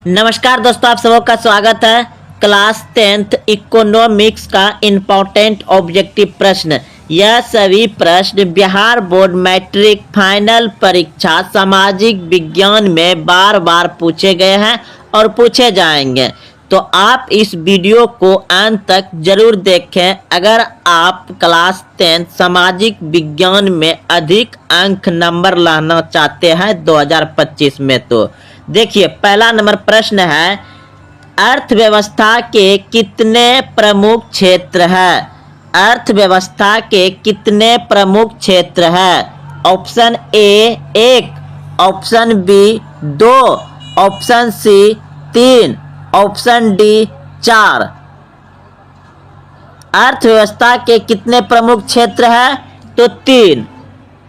नमस्कार दोस्तों, आप सबों का स्वागत है। क्लास 10th इकोनॉमिक्स का इम्पोर्टेंट ऑब्जेक्टिव प्रश्न। यह सभी प्रश्न बिहार बोर्ड मैट्रिक फाइनल परीक्षा सामाजिक विज्ञान में बार बार पूछे गए हैं और पूछे जाएंगे, तो आप इस वीडियो को अंत तक जरूर देखें। अगर आप क्लास 10 सामाजिक विज्ञान में अधिक अंक नंबर लाना चाहते हैं 2025 में, तो देखिए पहला नंबर प्रश्न है, अर्थव्यवस्था के कितने प्रमुख क्षेत्र हैं? अर्थव्यवस्था के कितने प्रमुख क्षेत्र हैं? Option A 1, option B 2, option C 3, option D 4। अर्थव्यवस्था के कितने प्रमुख क्षेत्र हैं? तो 3।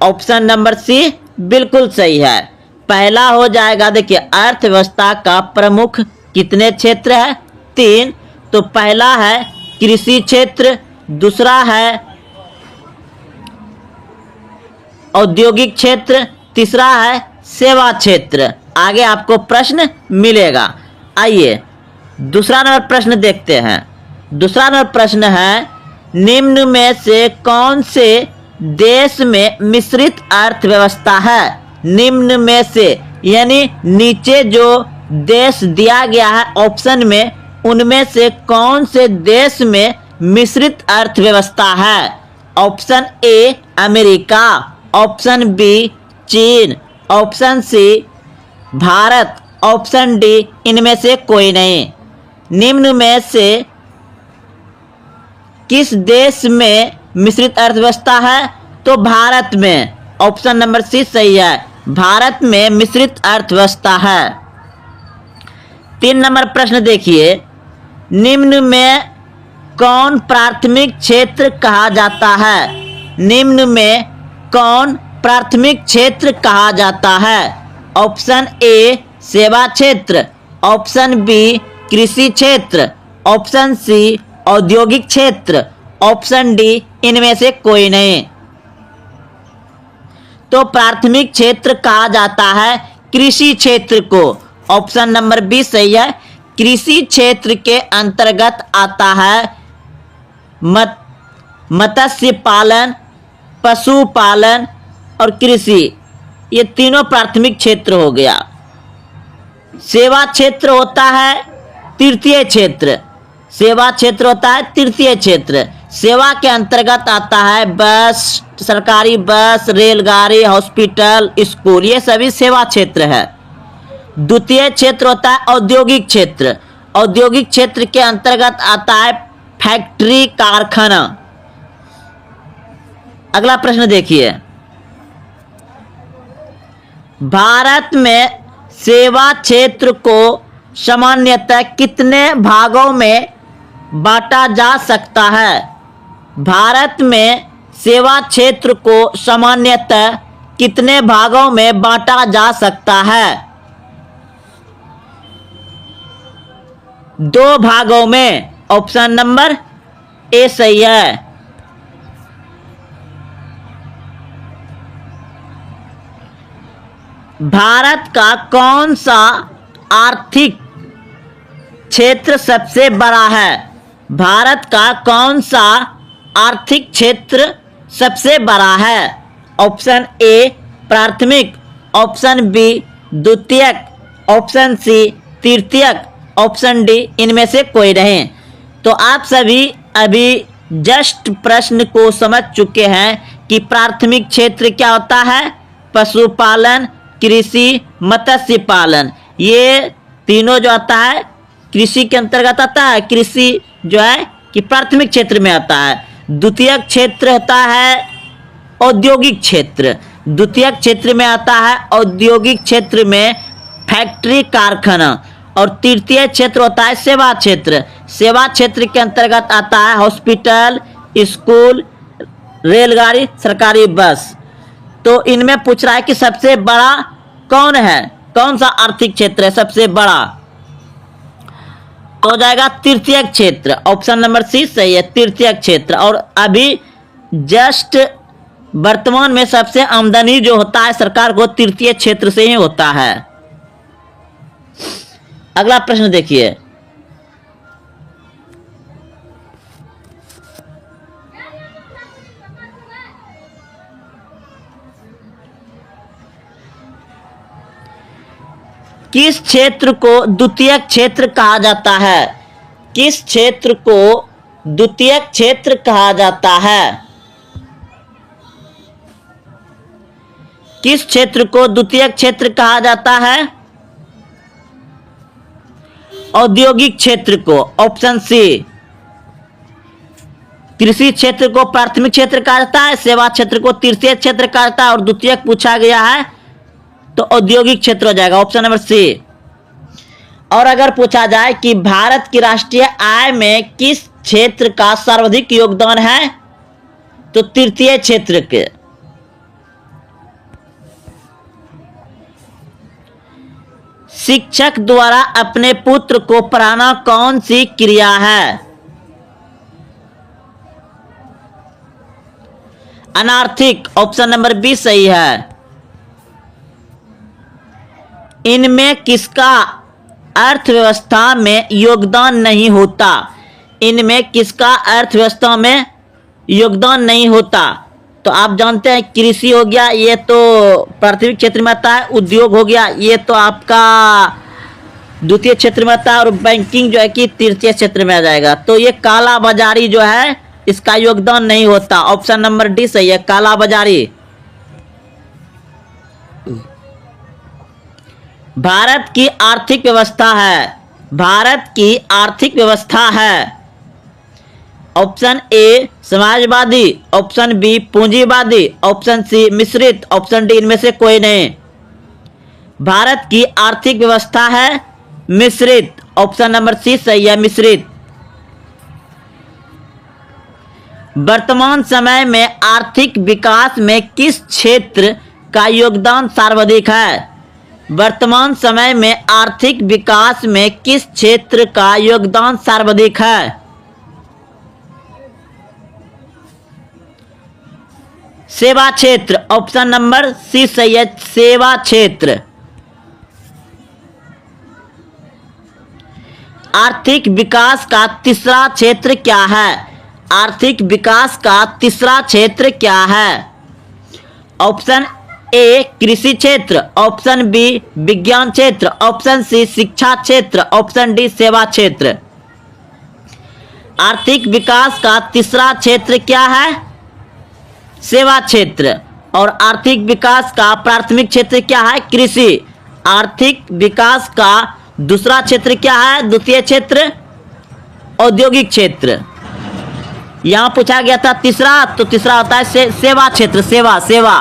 ऑप्शन नंबर सी बिल्कुल सही है। पहला हो जाएगा, देखिए अर्थव्यवस्था का प्रमुख कितने क्षेत्र है? 3। तो पहला है कृषि क्षेत्र, दूसरा है औद्योगिक क्षेत्र, तीसरा है सेवा क्षेत्र। आगे आपको प्रश्न मिलेगा। आइए दूसरा नंबर प्रश्न देखते हैं। दूसरा नंबर प्रश्न है, निम्न में से कौन से देश में मिश्रित अर्थव्यवस्था है? निम्न में से यानी नीचे जो देश दिया गया है ऑप्शन में, उनमें से कौन से देश में मिश्रित अर्थव्यवस्था है? Option A America, option B चीन, option C Bharat, option D इनमें से कोई नहीं। निम्न में से किस देश में मिश्रित अर्थव्यवस्था है? तो भारत में। ऑप्शन नंबर सी सही है, भारत में मिश्रित अर्थव्यवस्था है। 3 नंबर प्रश्न देखिए, निम्न में कौन प्राथमिक क्षेत्र कहा जाता है? निम्न में कौन प्राथमिक क्षेत्र कहा जाता है? ऑप्शन ए सेवा क्षेत्र, ऑप्शन बी कृषि क्षेत्र, ऑप्शन सी औद्योगिक क्षेत्र, ऑप्शन डी इनमें से कोई नहीं। तो प्राथमिक क्षेत्र कहा जाता है कृषि क्षेत्र को। ऑप्शन नंबर बी सही है। कृषि क्षेत्र के अंतर्गत आता है मत्स्य पालन, पशुपालन और कृषि। ये तीनों प्राथमिक क्षेत्र हो गया। सेवा क्षेत्र होता है तृतीय क्षेत्र। सेवा क्षेत्र होता है तृतीय क्षेत्र। सेवा के अंतर्गत आता है बस, सरकारी बस, रेलगाड़ी, हॉस्पिटल, स्कूल, ये सभी सेवा क्षेत्र है। द्वितीय क्षेत्र होता है औद्योगिक क्षेत्र। औद्योगिक क्षेत्र के अंतर्गत आता है फैक्ट्री, कारखाना। अगला प्रश्न देखिए, भारत में सेवा क्षेत्र को सामान्यतः कितने भागों में बांटा जा सकता है? भारत में सेवा क्षेत्र को सामान्यतः कितने भागों में बांटा जा सकता है? 2 भागों में। ऑप्शन नंबर ए सही है। भारत का कौन सा आर्थिक क्षेत्र सबसे बड़ा है? भारत का कौन सा आर्थिक क्षेत्र सबसे बड़ा है? ऑप्शन ए प्राथमिक, ऑप्शन बी द्वितीयक, ऑप्शन सी तृतीयक, ऑप्शन डी इनमें से कोई नहीं। तो आप सभी अभी जस्ट प्रश्न को समझ चुके हैं कि प्राथमिक क्षेत्र क्या होता है। पशुपालन, कृषि, मत्स्य पालन, ये तीनों जो आता है कृषि के अंतर्गत आता है। कृषि जो है कि प्राथमिक क्षेत्र में आता है। द्वितीयक क्षेत्र होता है औद्योगिक क्षेत्र। द्वितीयक क्षेत्र में आता है औद्योगिक क्षेत्र में फैक्ट्री, कारखाना। और तृतीय क्षेत्र होता है सेवा क्षेत्र। सेवा क्षेत्र के अंतर्गत आता है हॉस्पिटल, स्कूल, रेलगाड़ी, सरकारी बस। तो इनमें पूछ रहा है कि सबसे बड़ा कौन है, कौन सा आर्थिक क्षेत्र है सबसे बड़ा? तो हो जाएगा तृतीयक क्षेत्र। ऑप्शन नंबर सी सही है, तृतीयक क्षेत्र। और अभी जस्ट वर्तमान में सबसे आमदनी जो होता है सरकार को तृतीय क्षेत्र से ही होता है। अगला प्रश्न देखिए, किस क्षेत्र को द्वितीयक क्षेत्र कहा जाता है? किस क्षेत्र को द्वितीयक क्षेत्र कहा जाता है? किस क्षेत्र को द्वितीयक क्षेत्र कहा जाता है? औद्योगिक क्षेत्र को, ऑप्शन सी। कृषि क्षेत्र को प्राथमिक क्षेत्र कहा जाता है, सेवा क्षेत्र को तृतीयक क्षेत्र कहा जाता है, और द्वितीयक पूछा गया है तो औद्योगिक क्षेत्र हो जाएगा, ऑप्शन नंबर सी। और अगर पूछा जाए कि भारत की राष्ट्रीय आय में किस क्षेत्र का सर्वाधिक योगदान है, तो तृतीय क्षेत्र के। शिक्षक द्वारा अपने पुत्र को पढ़ाना कौन सी क्रिया है? अनार्थिक, ऑप्शन नंबर बी सही है। इनमें किसका अर्थव्यवस्था में योगदान नहीं होता? इनमें किसका अर्थव्यवस्था में योगदान नहीं होता? तो आप जानते हैं कृषि हो गया, ये तो प्राथमिक क्षेत्र में आता है, उद्योग हो गया, ये तो आपका द्वितीय क्षेत्र में आता है, और बैंकिंग जो है कि तृतीय क्षेत्र में आ जाएगा। तो ये काला बाजारी जो है इसका योगदान नहीं होता, ऑप्शन नंबर डी सही है, काला बाजारी। भारत की आर्थिक व्यवस्था है, भारत की आर्थिक व्यवस्था है, ऑप्शन ए समाजवादी, ऑप्शन बी पूंजीवादी, ऑप्शन सी मिश्रित, ऑप्शन डी इनमें से कोई नहीं। भारत की आर्थिक व्यवस्था है मिश्रित, ऑप्शन नंबर सी सही है, मिश्रित। वर्तमान समय में आर्थिक विकास में किस क्षेत्र का योगदान सर्वाधिक है? वर्तमान समय में आर्थिक विकास में किस क्षेत्र का योगदान सर्वाधिक है? सेवा क्षेत्र, ऑप्शन नंबर सी सही है, सेवा क्षेत्र। आर्थिक विकास का तीसरा क्षेत्र क्या है? आर्थिक विकास का तीसरा क्षेत्र क्या है? ऑप्शन ए कृषि क्षेत्र, ऑप्शन बी विज्ञान क्षेत्र, ऑप्शन सी शिक्षा क्षेत्र, ऑप्शन डी सेवा क्षेत्र। आर्थिक विकास का तीसरा क्षेत्र क्या है? सेवा क्षेत्र। और आर्थिक विकास का प्राथमिक क्षेत्र क्या है? कृषि। आर्थिक विकास का दूसरा क्षेत्र क्या है? द्वितीय क्षेत्र औद्योगिक क्षेत्र। यहां पूछा गया था तीसरा, तो तीसरा होता है सेवा क्षेत्र, सेवा।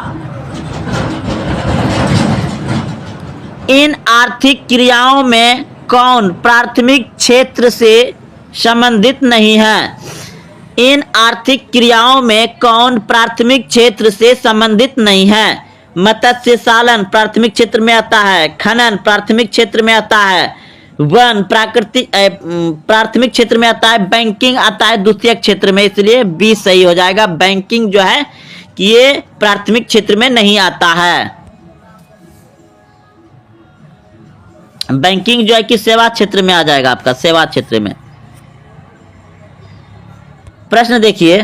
इन आर्थिक क्रियाओं में कौन प्राथमिक क्षेत्र से संबंधित नहीं है? इन आर्थिक क्रियाओं में कौन प्राथमिक क्षेत्र से संबंधित नहीं है? मत्स्य पालन प्राथमिक क्षेत्र में आता है, खनन प्राथमिक क्षेत्र में आता है, वन प्राकृतिक प्राथमिक क्षेत्र में आता है, बैंकिंग आता है द्वितीय क्षेत्र में, इसलिए बी सही हो जाएगा। बैंकिंग जो है कि ये प्राथमिक क्षेत्र में नहीं आता है। बैंकिंग जो है कि सेवा क्षेत्र में आ जाएगा, आपका सेवा क्षेत्र में। प्रश्न देखिए,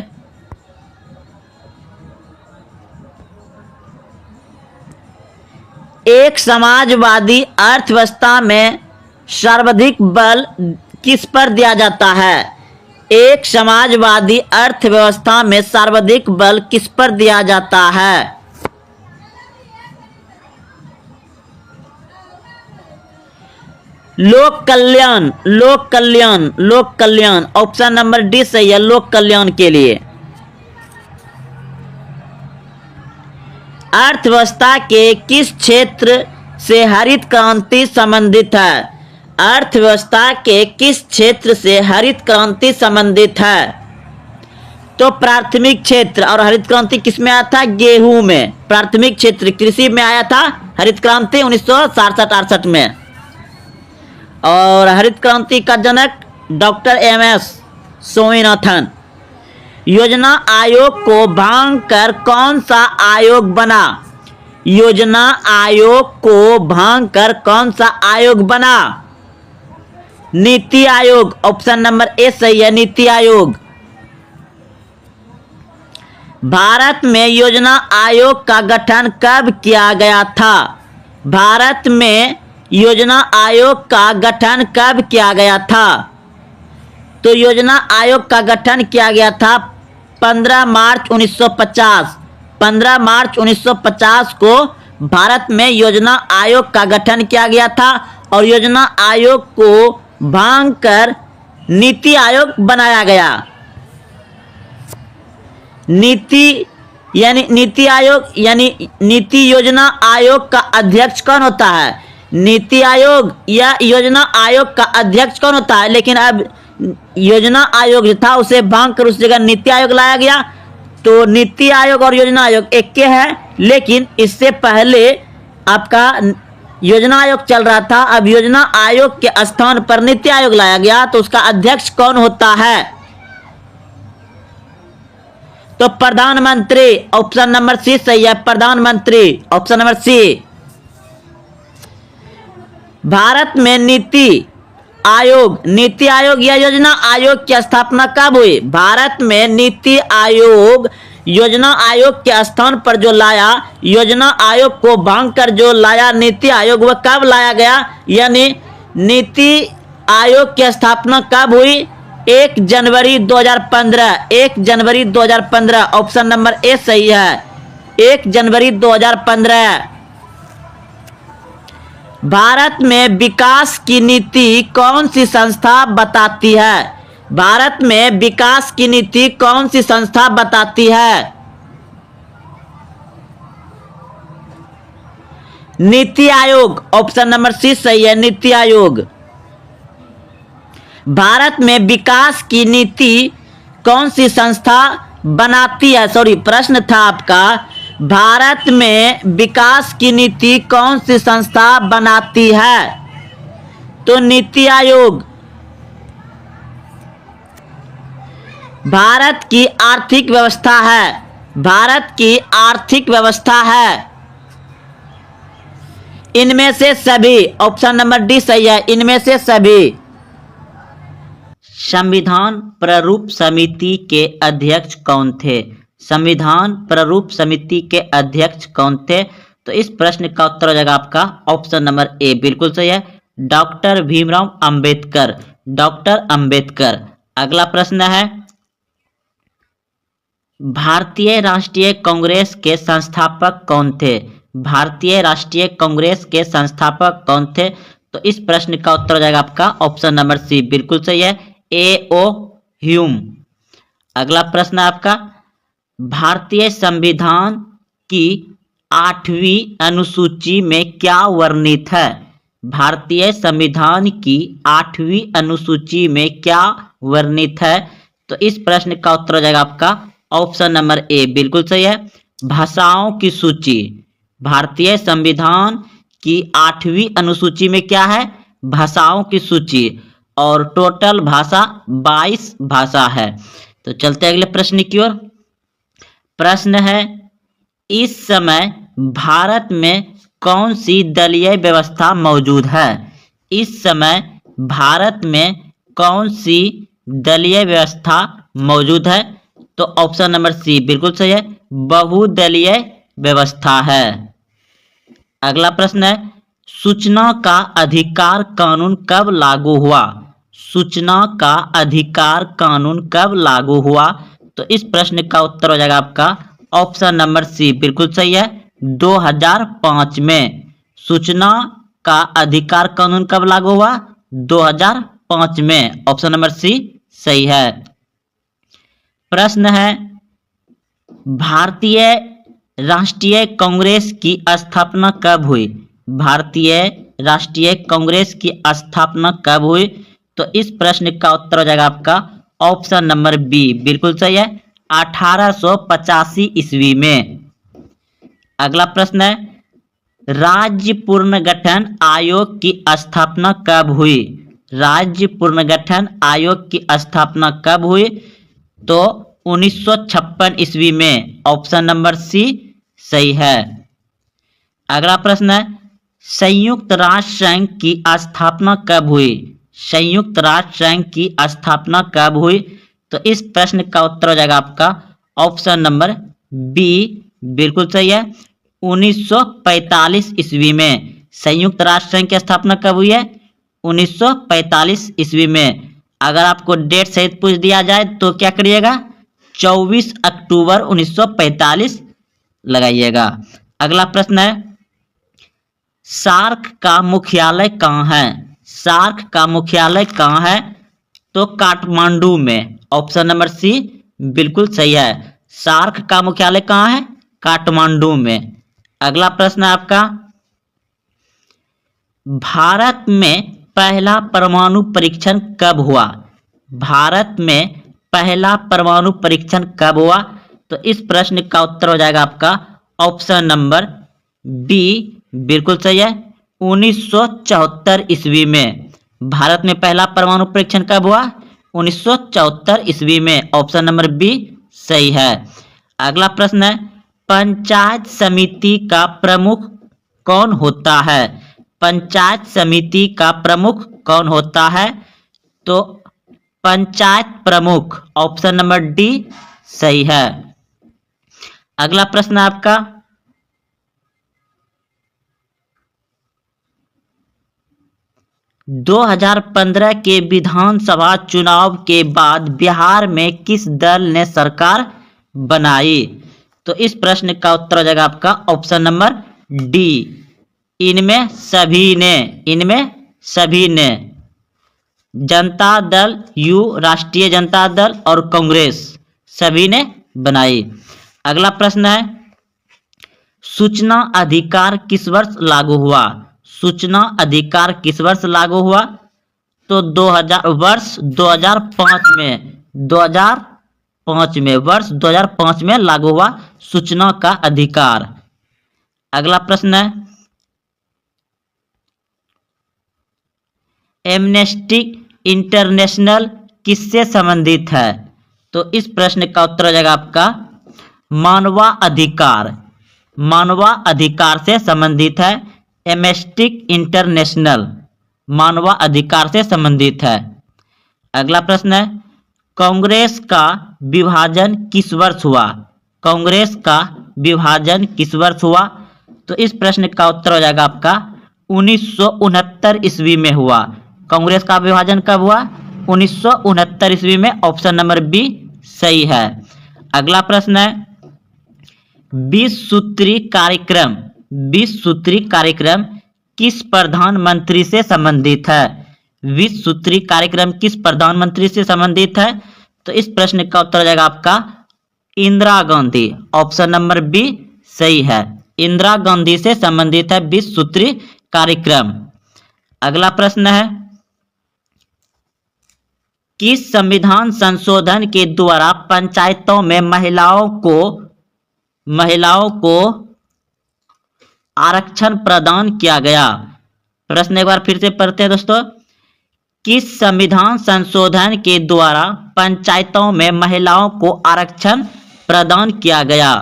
एक समाजवादी अर्थव्यवस्था में सर्वाधिक बल किस पर दिया जाता है? एक समाजवादी अर्थव्यवस्था में सर्वाधिक बल किस पर दिया जाता है? लोक कल्याण, लोक कल्याण, लोक कल्याण, ऑप्शन नंबर डी सही है, लोक कल्याण के लिए। अर्थव्यवस्था के किस क्षेत्र से हरित क्रांति संबंधित है? अर्थव्यवस्था के किस क्षेत्र से हरित क्रांति संबंधित है? तो प्राथमिक क्षेत्र। और हरित क्रांति किस में आया था? गेहूं में। प्राथमिक क्षेत्र कृषि में आया था हरित क्रांति 1967-68 में। और हरित क्रांति का जनक डॉक्टर एम.एस. स्वामीनाथन। योजना आयोग को भांग कर कौन सा आयोग बना? योजना आयोग को भांग कर कौन सा आयोग बना? NITI Aayog. Option number A सही है, नीति आयोग। भारत में योजना आयोग का गठन कब किया गया था? भारत में योजना आयोग का गठन कब किया गया था? तो योजना आयोग का गठन किया गया था 15 मार्च 1950। 15 मार्च 1950 को भारत में योजना आयोग का गठन किया गया था और योजना आयोग को भांग कर नीति आयोग बनाया गया। नीति आयोग यानी नीति योजना आयोग का अध्यक्ष कौन होता है? नीति आयोग या योजना आयोग का अध्यक्ष कौन होता है? लेकिन अब योजना आयोग जो था उसे भांग कर उस जगह नीति आयोग लाया गया। तो नीति आयोग और योजना आयोग एक के है, लेकिन इससे पहले आपका योजना आयोग चल रहा था। अब योजना आयोग के स्थान पर नीति आयोग लाया गया, तो उसका अध्यक्ष कौन होता है? तो प्रधानमंत्री। ऑप्शन नंबर सी सही है, प्रधानमंत्री। Option number C. भारत में नीति आयोग या योजना आयोग की स्थापना कब हुई? भारत में नीति आयोग योजना आयोग के स्थान पर जो लाया, योजना आयोग को भांग कर जो लाया नीति आयोग, वह कब लाया गया? यानी नीति आयोग की स्थापना कब हुई? 1 जनवरी 2015। 1 जनवरी 2015। ऑप्शन नंबर ए सही है, 1 जनवरी 2015। भारत में विकास की नीति कौन सी संस्था बताती है? भारत में विकास की नीति कौन सी संस्था बताती है? NITI Aayog. Option number C सही है, नीति आयोग। भारत में विकास की नीति कौन सी संस्था बनाती है? सॉरी, प्रश्न था आपका, भारत में विकास की नीति कौन सी संस्था बनाती है? तो नीति आयोग। भारत की आर्थिक व्यवस्था है। भारत की आर्थिक व्यवस्था है। इनमें से सभी। ऑप्शन नंबर डी सही है, इनमें से सभी। संविधान प्रारूप समिति के अध्यक्ष कौन थे? संविधान प्रारूप समिति के अध्यक्ष कौन थे? तो इस प्रश्न का उत्तर हो जाएगा आपका ऑप्शन नंबर ए, बिल्कुल सही है, डॉक्टर भीमराव अंबेडकर। डॉक्टर अंबेडकर। अगला प्रश्न है, भारतीय राष्ट्रीय कांग्रेस के संस्थापक कौन थे? भारतीय राष्ट्रीय कांग्रेस के संस्थापक कौन थे? तो इस प्रश्न का उत्तर हो जाएगा आपका ऑप्शन नंबर सी, बिल्कुल सही है, A.O. ह्यूम। अगला प्रश्न है आपका, भारतीय संविधान की 8वीं अनुसूची में क्या वर्णित है? भारतीय संविधान की 8वीं अनुसूची में क्या वर्णित है? तो इस प्रश्न का उत्तर हो जाएगा आपका ऑप्शन नंबर ए, बिल्कुल सही है, भाषाओं की सूची। भारतीय संविधान की 8वीं अनुसूची में क्या है? भाषाओं की सूची, और टोटल भाषा 22 भाषा है। तो चलते अगले प्रश्न की ओर। प्रश्न है, इस समय भारत में कौन सी दलीय व्यवस्था मौजूद है? इस समय भारत में कौन सी दलीय व्यवस्था मौजूद है? तो ऑप्शन नंबर सी बिल्कुल सही है, बहुदलीय व्यवस्था है। अगला प्रश्न है, सूचना का अधिकार कानून कब लागू हुआ? सूचना का अधिकार कानून कब लागू हुआ? तो इस प्रश्न का उत्तर हो जाएगा आपका ऑप्शन नंबर सी, बिल्कुल सही है, 2005 में। सूचना का अधिकार कानून कब लागू हुआ? 2005 में। ऑप्शन नंबर सी सही है। प्रश्न है, भारतीय राष्ट्रीय कांग्रेस की स्थापना कब हुई? भारतीय राष्ट्रीय कांग्रेस की स्थापना कब हुई? तो इस प्रश्न का उत्तर हो जाएगा आपका ऑप्शन नंबर बी, बिल्कुल सही है, 1885 ईस्वी में। अगला प्रश्न है, राज्य पुनर्गठन आयोग की स्थापना कब हुई? राज्य पुनर्गठन आयोग की स्थापना कब हुई? तो 1956 ईस्वी में। ऑप्शन नंबर सी सही है। अगला प्रश्न है, संयुक्त राष्ट्र संघ की स्थापना कब हुई? संयुक्त राष्ट्र संघ की स्थापना कब हुई? तो इस प्रश्न का उत्तर हो जाएगा आपका ऑप्शन नंबर बी, बिल्कुल सही है, 1945 ईस्वी में। संयुक्त राष्ट्र संघ की स्थापना कब हुई है? 1945 ईस्वी में। अगर आपको डेट सहित पूछ दिया जाए तो क्या करिएगा? 24 अक्टूबर 1945 लगाइएगा। अगला प्रश्न है, सार्क का मुख्यालय कहाँ है? सार्क का मुख्यालय कहाँ है? तो काठमांडू में। ऑप्शन नंबर सी बिल्कुल सही है, सार्क का मुख्यालय कहाँ है? काठमांडू में। अगला प्रश्न है आपका, भारत में पहला परमाणु परीक्षण कब हुआ? भारत में पहला परमाणु परीक्षण कब हुआ? तो इस प्रश्न का उत्तर हो जाएगा आपका ऑप्शन नंबर बी, बिल्कुल सही है, 1974 ईस्वी में। भारत में पहला परमाणु परीक्षण कब हुआ? 1974 ईस्वी में। ऑप्शन नंबर बी सही है। अगला प्रश्न है, पंचायत समिति का प्रमुख कौन होता है? पंचायत समिति का प्रमुख कौन होता है? तो पंचायत प्रमुख, ऑप्शन नंबर डी सही है। अगला प्रश्न है आपका, 2015 के विधानसभा चुनाव के बाद बिहार में किस दल ने सरकार बनाई? तो इस प्रश्न का उत्तर हो जाएगा आपका ऑप्शन नंबर डी, इनमें सभी ने जनता दल यू, राष्ट्रीय जनता दल और कांग्रेस सभी ने बनाई। अगला प्रश्न है, सूचना अधिकार किस वर्ष लागू हुआ? सूचना अधिकार किस वर्ष लागू हुआ? तो 2005 में लागू हुआ सूचना का अधिकार। अगला प्रश्न है, एमनेस्टी इंटरनेशनल किससे संबंधित है? तो इस प्रश्न का उत्तर हो जाएगा आपका मानवाधिकार से संबंधित है। एमनेस्टी इंटरनेशनल मानवाधिकार से संबंधित है। अगला प्रश्न है, कांग्रेस का विभाजन किस वर्ष हुआ? कांग्रेस का विभाजन किस वर्ष हुआ? तो इस प्रश्न का उत्तर हो जाएगा आपका 1969 ईस्वी में हुआ। कांग्रेस का विभाजन कब हुआ? 1969 ईस्वी में। ऑप्शन नंबर बी सही है। अगला प्रश्न है, 20 सूत्री कार्यक्रम किस प्रधानमंत्री से संबंधित है? 20 सूत्री कार्यक्रम किस प्रधानमंत्री से संबंधित है? तो इस प्रश्न का उत्तर हो जाएगा आपका Indira Gandhi. Option number B सही है, इंदिरा गांधी से संबंधित है 20 सूत्री कार्यक्रम। अगला प्रश्न है, किस संविधान संशोधन के द्वारा पंचायतों में महिलाओं को आरक्षण प्रदान किया गया? प्रश्न एक बार फिर से पढ़ते हैं दोस्तों, किस संविधान संशोधन के द्वारा पंचायतों में महिलाओं को आरक्षण प्रदान किया गया?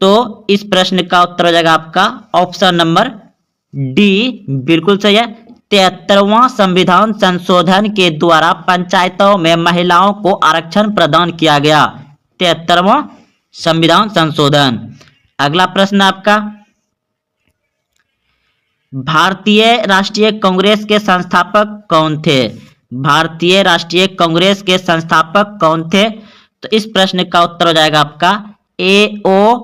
तो इस प्रश्न का उत्तर हो जाएगा आपका ऑप्शन नंबर डी, बिल्कुल सही है, 73वां संविधान संशोधन के द्वारा पंचायतों में महिलाओं को आरक्षण प्रदान किया गया। 73वां संविधान संशोधन। अगला प्रश्न आपका, भारतीय राष्ट्रीय कांग्रेस के संस्थापक कौन थे? भारतीय राष्ट्रीय कांग्रेस के संस्थापक कौन थे? तो इस प्रश्न का उत्तर हो जाएगा आपका A.O.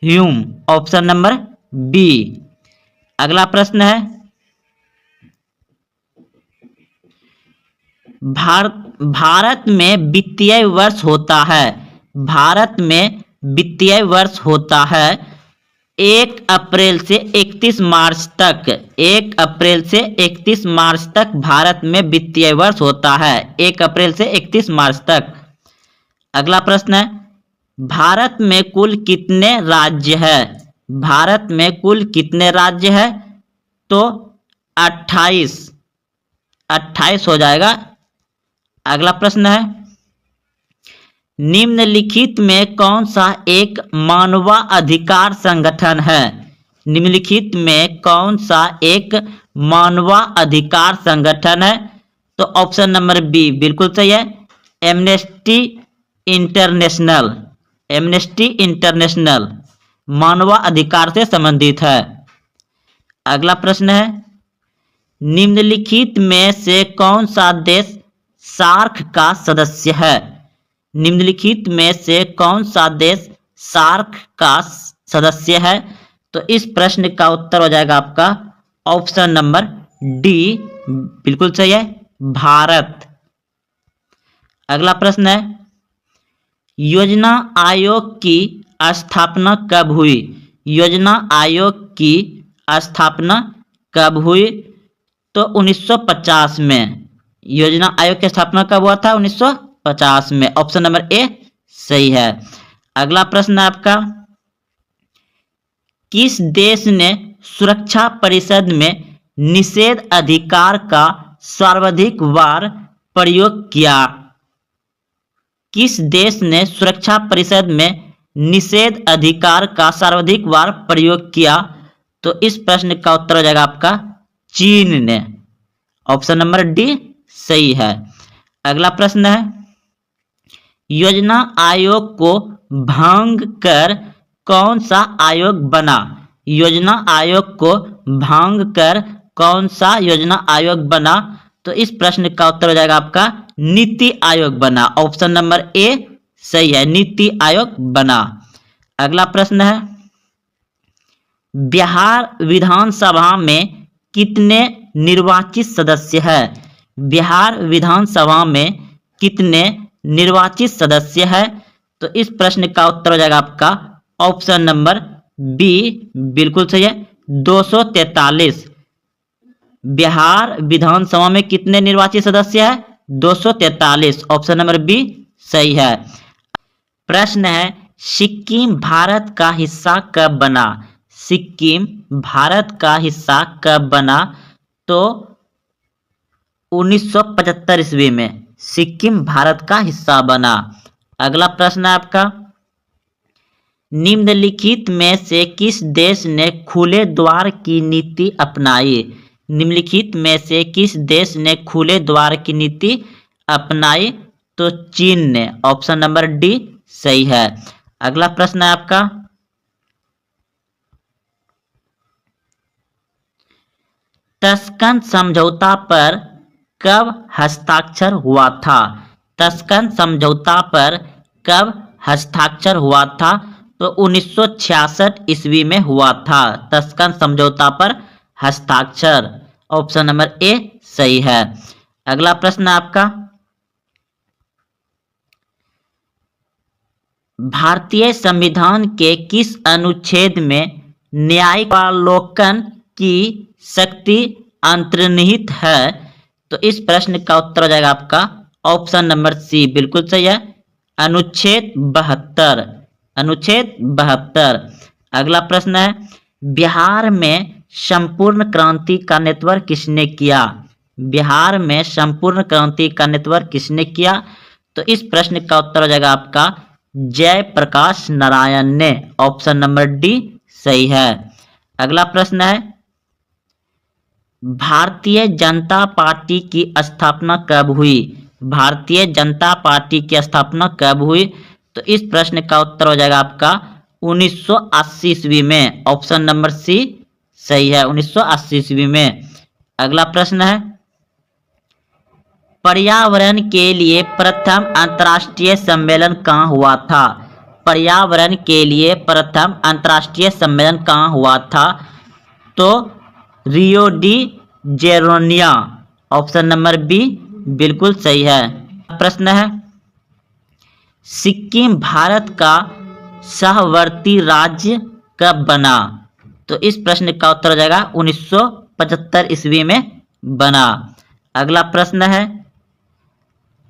Hume. Option number B. अगला प्रश्न है, भारत में वित्तीय वर्ष होता है। भारत में वित्तीय वर्ष होता है 1 अप्रैल से 31 मार्च तक। 1 अप्रैल से 31 मार्च तक भारत में वित्तीय वर्ष होता है। 1 अप्रैल से 31 मार्च तक। अगला प्रश्न है, भारत में कुल कितने राज्य है? भारत में कुल कितने राज्य है? तो 28 हो जाएगा। अगला प्रश्न है, निम्नलिखित में कौन सा एक मानवाधिकार संगठन है? निम्नलिखित में कौन सा एक मानवाधिकार संगठन है? तो ऑप्शन नंबर बी बिल्कुल सही है, एमनेस्टी इंटरनेशनल। एमनेस्टी इंटरनेशनल मानवाधिकार से संबंधित है। अगला प्रश्न है, निम्नलिखित में से कौन सा देश सार्क का सदस्य है? निम्नलिखित में से कौन सा देश सार्क का सदस्य है? तो इस प्रश्न का उत्तर हो जाएगा आपका ऑप्शन नंबर डी, बिल्कुल सही है, भारत। अगला प्रश्न है, योजना आयोग की स्थापना कब हुई? योजना आयोग की स्थापना कब हुई? तो 1950 में। योजना आयोग की स्थापना कब हुआ था? 1950 में। ऑप्शन नंबर ए सही है। अगला प्रश्न है आपका, किस देश ने सुरक्षा परिषद में निषेध अधिकार का सर्वाधिक बार प्रयोग किया? किस देश ने सुरक्षा परिषद में निषेध अधिकार का सर्वाधिक बार प्रयोग किया? तो इस प्रश्न का उत्तर हो जाएगा आपका चीन ने। ऑप्शन नंबर डी सही है। अगला प्रश्न है, योजना आयोग को भंग कर कौन सा आयोग बना? योजना आयोग को भंग कर कौन सा योजना आयोग बना? तो इस प्रश्न का उत्तर हो जाएगा आपका नीति आयोग बना। ऑप्शन नंबर ए सही है, नीति आयोग बना। अगला प्रश्न है, बिहार विधानसभा में कितने निर्वाचित सदस्य हैं? बिहार विधानसभा में कितने निर्वाचित सदस्य हैं? तो इस प्रश्न का उत्तर हो जाएगा आपका ऑप्शन नंबर बी, बिल्कुल सही है, 243। बिहार विधानसभा में कितने निर्वाचित सदस्य हैं? 243। ऑप्शन नंबर बी सही है। प्रश्न है, सिक्किम भारत का हिस्सा कब बना? सिक्किम भारत का हिस्सा कब बना? तो 1975 ईस्वी में सिक्किम भारत का हिस्सा बना। अगला प्रश्न है आपका, निम्नलिखित में से किस देश ने खुले द्वार की नीति अपनाई? निम्नलिखित में से किस देश ने खुले द्वार की नीति अपनाई? तो चीन ने। ऑप्शन नंबर डी सही है। अगला प्रश्न है आपका, तस्कन समझौता पर कब हस्ताक्षर हुआ था? तस्कन समझौता पर कब हस्ताक्षर हुआ था? तो 1966 ईस्वी में हुआ था तस्कन समझौता पर हस्ताक्षर। ऑप्शन नंबर ए सही है। अगला प्रश्न आपका, भारतीय संविधान के किस अनुच्छेद में न्यायिक अवलोकन की शक्ति अंतर्निहित है? तो इस प्रश्न का उत्तर हो जाएगा आपका ऑप्शन नंबर सी, बिल्कुल सही है, अनुच्छेद 72। अनुच्छेद 72। अगला प्रश्न है, बिहार में संपूर्ण क्रांति का नेतृत्व किसने किया? बिहार में संपूर्ण क्रांति का नेतृत्व किसने किया? तो इस प्रश्न का उत्तर हो जाएगा आपका जयप्रकाश नारायण ने। ऑप्शन नंबर डी सही है। अगला प्रश्न है, भारतीय जनता पार्टी की स्थापना कब हुई? भारतीय जनता पार्टी की स्थापना कब हुई? तो इस प्रश्न का उत्तर हो जाएगा आपका 1980 ईस्वी में। ऑप्शन नंबर सी सही है, 1980 ईस्वी में। अगला प्रश्न है, पर्यावरण के लिए प्रथम अंतर्राष्ट्रीय सम्मेलन कहाँ हुआ था? पर्यावरण के लिए प्रथम अंतर्राष्ट्रीय सम्मेलन कहाँ हुआ था? तो Rio de Janeiro. Option number B बिल्कुल सही है। प्रश्न है, सिक्किम भारत का सहवर्ती राज्य कब बना? तो इस प्रश्न का उत्तर हो जाएगा 1975 ईस्वी में बना। अगला प्रश्न है,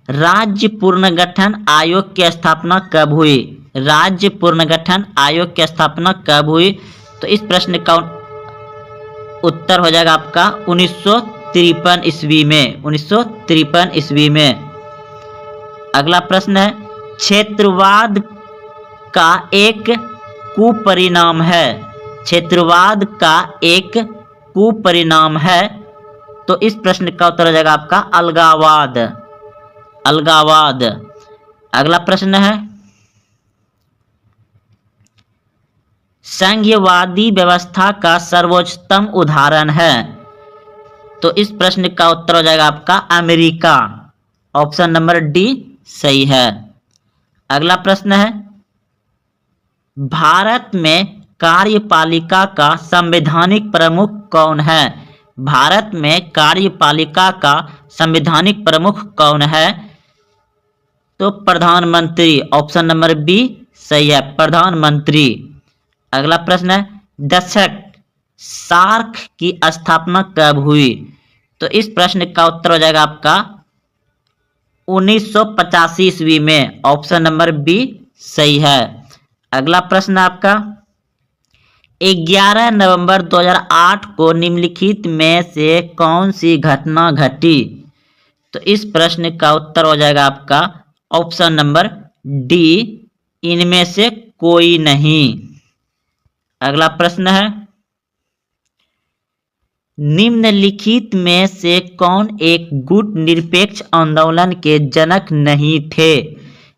राज्य पुनर्गठन आयोग की स्थापना कब हुई? राज्य पुनर्गठन आयोग की स्थापना कब हुई? तो इस प्रश्न का उत्तर हो जाएगा आपका 1953 ईस्वी में। 1953 ईस्वी में। अगला प्रश्न है, क्षेत्रवाद का एक कुपरिणाम है। क्षेत्रवाद का एक कुपरिणाम है। तो इस प्रश्न का उत्तर हो जाएगा आपका अलगावाद। अलगावाद। अगला प्रश्न है, संघीयवादी व्यवस्था का सर्वोच्चतम उदाहरण है। तो इस प्रश्न का उत्तर हो जाएगा आपका अमेरिका। ऑप्शन नंबर डी सही है। अगला प्रश्न है, भारत में कार्यपालिका का संवैधानिक प्रमुख कौन है? भारत में कार्यपालिका का संवैधानिक प्रमुख कौन है? तो प्रधानमंत्री। ऑप्शन नंबर बी सही है, प्रधानमंत्री। अगला प्रश्न है, दशक सार्क की स्थापना कब हुई? तो इस प्रश्न का उत्तर हो जाएगा आपका 1985 ईस्वी में। ऑप्शन नंबर बी सही है। अगला प्रश्न आपका, 11 नवंबर 2008 को निम्नलिखित में से कौन सी घटना घटी? तो इस प्रश्न का उत्तर हो जाएगा आपका ऑप्शन नंबर डी, इनमें से कोई नहीं। अगला प्रश्न है, निम्नलिखित में से कौन एक गुट निरपेक्ष आंदोलन के जनक नहीं थे?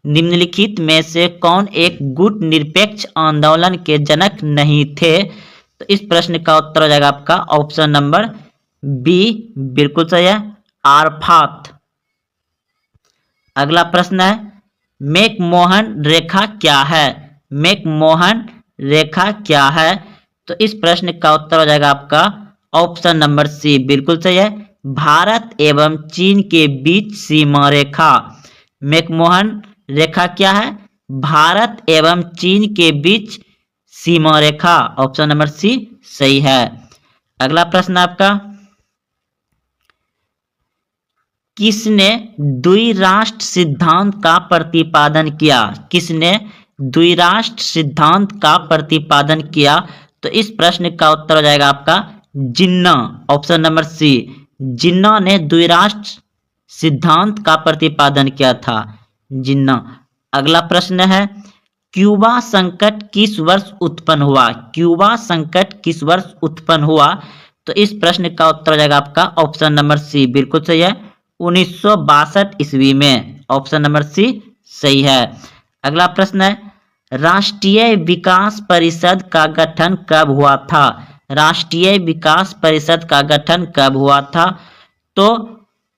निम्नलिखित में से कौन एक गुट निरपेक्ष आंदोलन के जनक नहीं थे? तो इस प्रश्न का उत्तर हो जाएगा आपका ऑप्शन नंबर बी, बिल्कुल सही है, आरफात। अगला प्रश्न है, मैकमोहन रेखा क्या है? मैकमोहन रेखा क्या है? तो इस प्रश्न का उत्तर हो जाएगा आपका ऑप्शन नंबर सी, बिल्कुल सही है, भारत एवं चीन के बीच सीमा रेखा। मैकमोहन रेखा क्या है? भारत एवं चीन के बीच सीमा रेखा। ऑप्शन नंबर सी सही है। अगला प्रश्न आपका, किसने द्विराष्ट्र सिद्धांत का प्रतिपादन किया? किसने द्विराष्ट्र सिद्धांत का प्रतिपादन किया? तो इस प्रश्न का उत्तर हो जाएगा आपका जिन्ना। ऑप्शन नंबर सी, जिन्ना ने द्विराष्ट्र सिद्धांत का प्रतिपादन किया था, जिन्ना। अगला प्रश्न है, क्यूबा संकट किस वर्ष उत्पन्न हुआ? क्यूबा संकट किस वर्ष उत्पन्न हुआ? तो इस प्रश्न का उत्तर हो जाएगा आपका ऑप्शन नंबर सी, बिल्कुल सही है, 1962 ईस्वी में। ऑप्शन नंबर सी सही है। अगला प्रश्न है, राष्ट्रीय विकास परिषद का गठन कब हुआ था? राष्ट्रीय विकास परिषद का गठन कब हुआ था? तो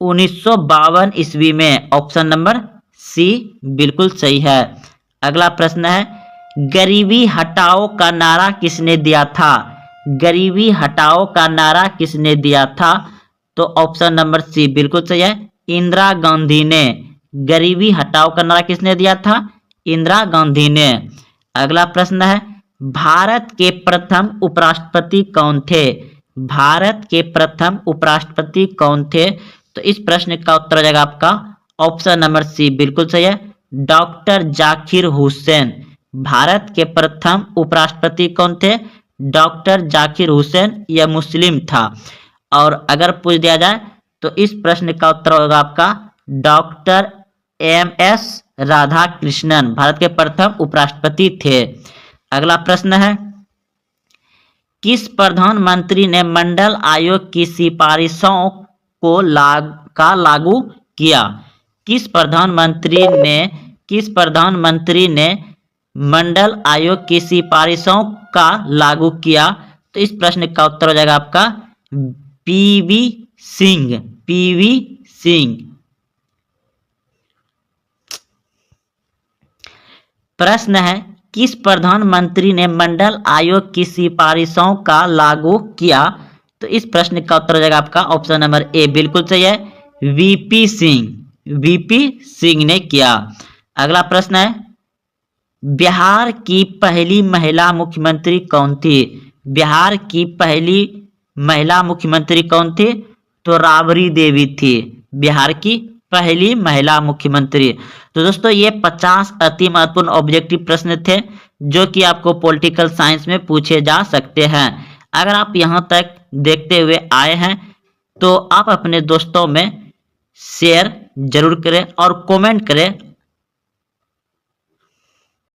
1952 ईस्वी में। ऑप्शन नंबर सी बिल्कुल सही है। अगला प्रश्न है, गरीबी हटाओ का नारा किसने दिया था? गरीबी हटाओ का नारा किसने दिया था? तो ऑप्शन नंबर सी बिल्कुल सही है, इंदिरा गांधी ने। गरीबी हटाओ का नारा किसने दिया था? इंदिरा गांधी ने। अगला प्रश्न है, भारत के प्रथम उपराष्ट्रपति कौन थे? भारत के प्रथम उपराष्ट्रपति कौन थे? तो इस प्रश्न का उत्तर हो जाएगा आपका ऑप्शन नंबर सी, बिल्कुल सही है, डॉक्टर जाकिर हुसैन। भारत के प्रथम उपराष्ट्रपति कौन थे? डॉक्टर जाकिर हुसैन। यह मुस्लिम था। और अगर पूछ दिया जाए तो इस प्रश्न का उत्तर होगा आपका डॉक्टर MS राधाकृष्णन भारत के प्रथम उपराष्ट्रपति थे। अगला प्रश्न है, किस प्रधानमंत्री ने मंडल आयोग की सिफारिशों को लागू किया? किस प्रधानमंत्री ने मंडल आयोग की सिफारिशों का लागू किया? तो इस प्रश्न का उत्तर हो जाएगा आपका PV सिंह। PV सिंह। प्रश्न है, किस प्रधानमंत्री ने मंडल आयोग की सिफारिशों का लागू किया? तो इस प्रश्न का उत्तर हो जाएगा आपका ऑप्शन नंबर ए, बिल्कुल सही है, VP सिंह। VP सिंह ने किया। अगला प्रश्न है, बिहार की पहली महिला मुख्यमंत्री कौन थी? बिहार की पहली महिला मुख्यमंत्री कौन थी? तो राबड़ी देवी थी, बिहार की पहली महिला मुख्यमंत्री। तो दोस्तों ये 50 अति महत्वपूर्ण ऑब्जेक्टिव प्रश्न थे जो कि आपको पॉलिटिकल साइंस में पूछे जा सकते हैं। अगर आप यहाँ तक देखते हुए आए हैं तो आप अपने दोस्तों में शेयर जरूर करें और कमेंट करें